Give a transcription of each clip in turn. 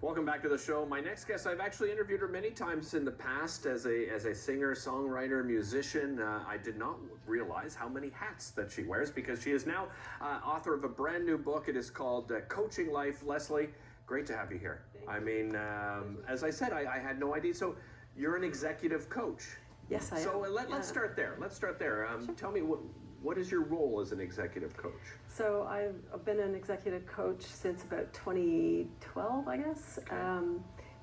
Welcome back to the show. My next guest, I've actually interviewed her many times in the past as a singer, songwriter, musician. I did not realize how many hats that she wears because she is now author of a brand new book. It is called Coaching Life. Leslie, great to have you here. I mean, as I said, I had no idea. So you're an executive coach. Yes, I am. So let's start there. Sure. Tell me, what is your role as an executive coach? So I've been an executive coach since about 2012, I guess. Okay.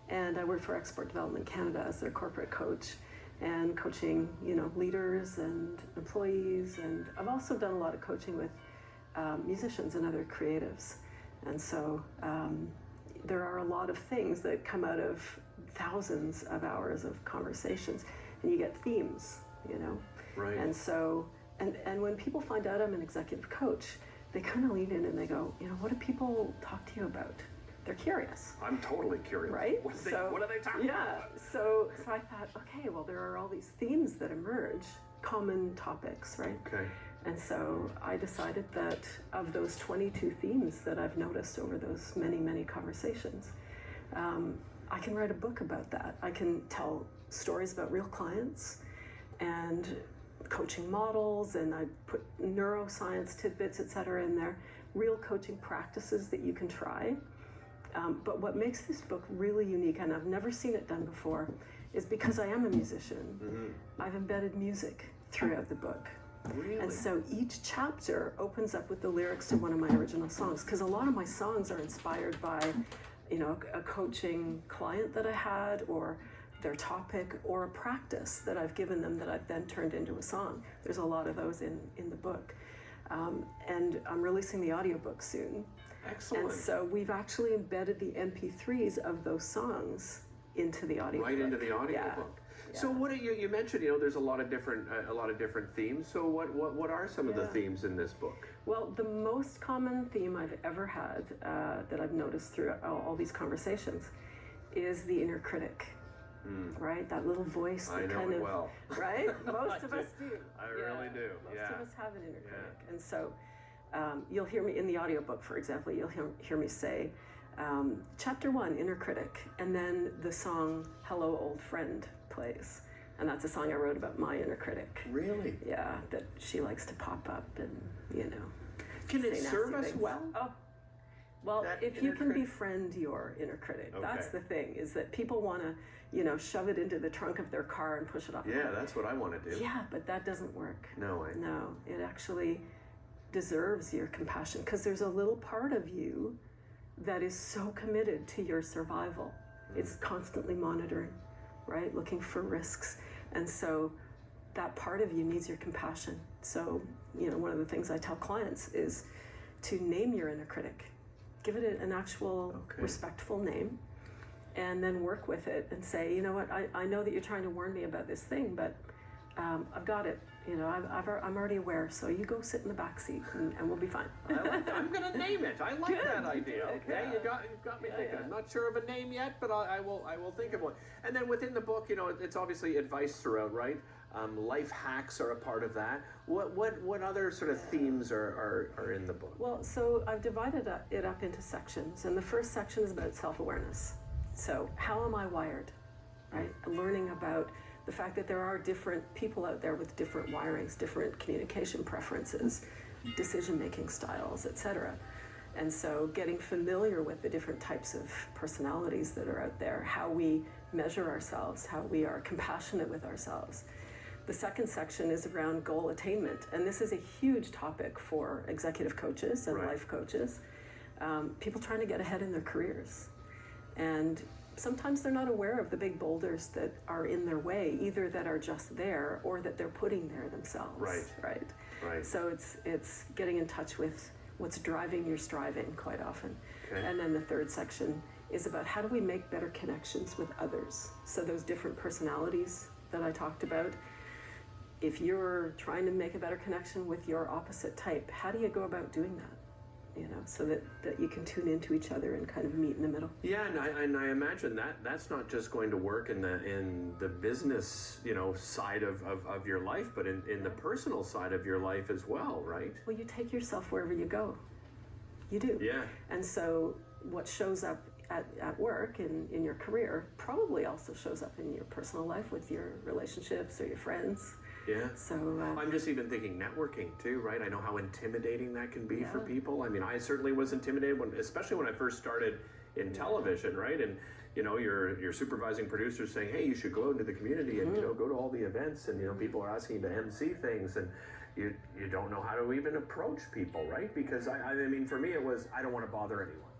And I work for Export Development Canada as their corporate coach and coaching, leaders and employees. And I've also done a lot of coaching with musicians and other creatives. And so there are a lot of things that come out of thousands of hours of conversations, and you get themes, Right. And so, and when people find out I'm an executive coach, they kind of lean in and they go, what do people talk to you about? They're curious. I'm totally curious. Right? What are they talking about? Yeah. So I thought, okay, well, there are all these themes that emerge, common topics, right? Okay. And so I decided that of those 22 themes that I've noticed over those many, many conversations, I can write a book about that. I can tell stories about real clients and coaching models, and I put neuroscience tidbits, etc. in there, real coaching practices that you can try. But what makes this book really unique, and I've never seen it done before, is because I am a musician, I've embedded music throughout the book. Really? And so each chapter opens up with the lyrics to one of my original songs, because a lot of my songs are inspired by, a coaching client that I had, or their topic, or a practice that I've given them that I've then turned into a song. There's a lot of those in the book. And I'm releasing the audiobook soon. Excellent. And so we've actually embedded the MP3s of those songs into the audiobook. Right into the audiobook. Yeah. So what you mentioned? There's a lot of different themes. So what are some of the themes in this book? Well, the most common theme I've ever had that I've noticed through all these conversations is the inner critic. Right, that little voice that kind of well. Right. Most of us do. I really do. Most of us have an inner critic, and so you'll hear me in the audiobook, for example. You'll hear me say, Chapter 1, inner critic, and then the song "Hello, Old Friend" plays, and that's a song I wrote about my inner critic. Really? Yeah, that she likes to pop up and Can it serve us things. well? Oh. Well, that if you can critic? befriend your inner critic, Okay. that's the thing, is that people want to, shove it into the trunk of their car and push it off. Yeah, that's what I want to do. Yeah, but that doesn't work. No, it actually deserves your compassion, because there's a little part of you that is so committed to your survival. It's constantly monitoring, right? Looking for risks. And so that part of you needs your compassion. So, one of the things I tell clients is to name your inner critic. Give it an actual respectful name, and then work with it and say, I know that you're trying to warn me about this thing, but I've got it. I'm already aware, so you go sit in the back seat and we'll be fine. I'm going to name it. I like that idea. Okay, Yeah. you've got me thinking. I'm not sure of a name yet, but I will think of one. And then within the book, it's obviously advice throughout, right? Life hacks are a part of that. What other sort of themes are in the book? Well, so I've divided it up into sections, and the first section is about self-awareness. So how am I wired, right? Learning about the fact that there are different people out there with different wirings, different communication preferences, decision-making styles, etc. And so getting familiar with the different types of personalities that are out there, how we measure ourselves, how we are compassionate with ourselves. The second section is around goal attainment, and this is a huge topic for executive coaches and life coaches. People trying to get ahead in their careers. And sometimes they're not aware of the big boulders that are in their way, either that are just there or that they're putting there themselves. Right. So it's getting in touch with what's driving your striving quite often. Okay. And then the third section is about how do we make better connections with others. So those different personalities that I talked about, if you're trying to make a better connection with your opposite type, how do you go about doing that? So that you can tune into each other and kind of meet in the middle. Yeah, and I imagine that's not just going to work in the business, side of your life, but in the personal side of your life as well, right? Well, you take yourself wherever you go. You do. Yeah. And so what shows up at work, in your career, probably also shows up in your personal life with your relationships or your friends. Yeah. So I'm just even thinking networking too, right? I know how intimidating that can be for Yeah. people. I mean, I certainly was intimidated especially when I first started in television, right? And your supervising producer saying, "Hey, you should go out into the community and go to all the events." And people are asking you to MC things, and you don't know how to even approach people, right? Because I mean, for me, it was I don't want to bother anyone.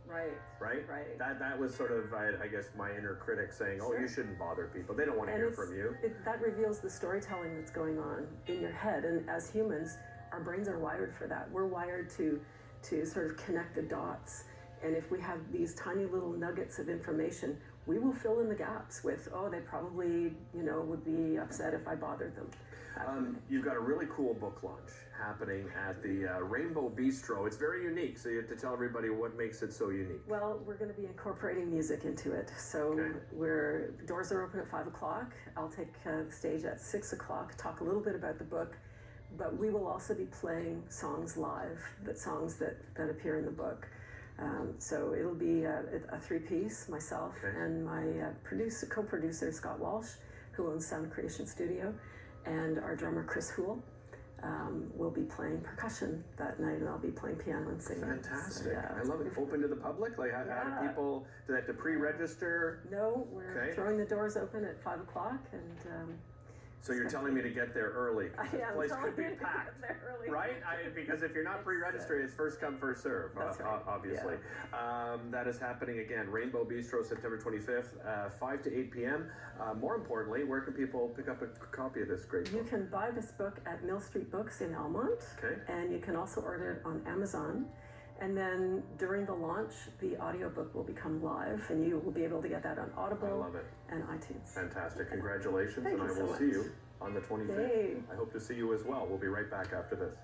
Right. That was sort of I guess my inner critic saying, "Oh, you shouldn't bother people. They don't want to hear from you." That reveals the storytelling that's going on in your head, and as humans, our brains are wired for that. We're wired to sort of connect the dots, and if we have these tiny little nuggets of information, we will fill in the gaps with, "Oh, they probably would be upset if I bothered them." You've got a really cool book launch happening at the Rainbow Bistro. It's very unique, so you have to tell everybody what makes it so unique. Well, we're going to be incorporating music into it. So doors are open at 5 o'clock. I'll take the stage at 6 o'clock, talk a little bit about the book, but we will also be playing songs live, songs that appear in the book. So it'll be a three-piece, myself and my co-producer, Scott Walsh, who owns Sound Creation Studio, and our drummer, Chris Houle. Will be playing percussion that night, and I'll be playing piano and singing. Fantastic. So, I love it. Open to the public? Like, how do people, do they have to pre-register? No, we're throwing the doors open at 5 o'clock, and so you're telling me to get there early. Yeah, the place could be packed, right? Because if you're not pre-registered, it's first come, first serve. That's right. Obviously. Yeah. That is happening again. Rainbow Bistro, September 25th, 5 to 8 p.m. More importantly, where can people pick up a copy of this great book? You can buy this book at Mill Street Books in Elmont, and you can also order it on Amazon. And then during the launch, the audiobook will become live, and you will be able to get that on Audible I love it. and iTunes. Fantastic. Congratulations, Thank and you I will so see much. you on the 25th. Hey. I hope to see you as well. We'll be right back after this.